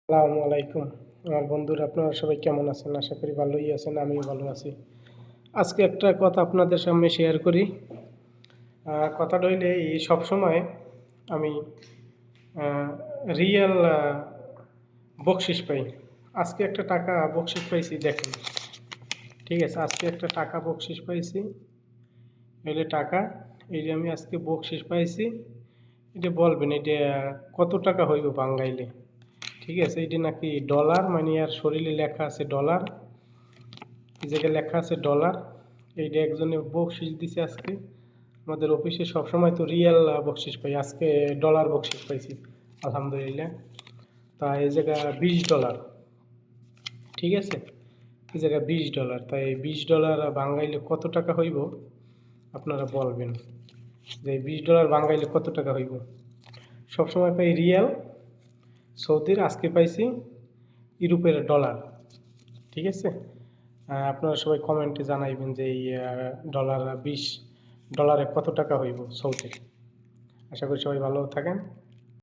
আসসালামু আলাইকুম আমার বন্ধুরা, আপনারা সবাই কেমন আছেন? আশা করি ভালোই আছেন, আমিও ভালো আছি। আজকে একটা কথা আপনাদের সামনে শেয়ার করি। কথাটা হইলে এই সবসময় আমি রিয়েল বকশিস পাই। আজকে একটা টাকা বকশিস পাইছি, দেখেন। ঠিক আছে, আজকে একটা টাকা বকশিস পাইছি। এলে টাকা, এই যে আমি আজকে বকশিস পাইছি, এটা বলবেন এটা কত টাকা হইব বাঙ্গাইলে। ঠিক আছে, এটা নাকি ডলার, মানে আর শরীরে লেখা আছে ডলার, এই জায়গায় লেখা আছে ডলার। এইটা একজনে বকশিস দিছে আজকে। আমাদের অফিসে সবসময় তো রিয়েল বকশিস পাই, আজকে ডলার বকশিস পাইছি, আলহামদুলিল্লাহ। তা এই জায়গায় $20। ঠিক আছে, এই জায়গায় $20। তাই $20 বাঙাইলে কত টাকা হইব আপনারা বলবেন, যে $20 বাঙাইলে কত টাকা হইব। সবসময় পাই রিয়াল সৌদির, আজকে পাইছি ইউরোপের ডলার। ঠিক আছে, আপনারা সবাই কমেন্টে জানাইবেন যে এই $20 কত টাকা হইব সৌদি। আশা করি সবাই ভালো থাকেন।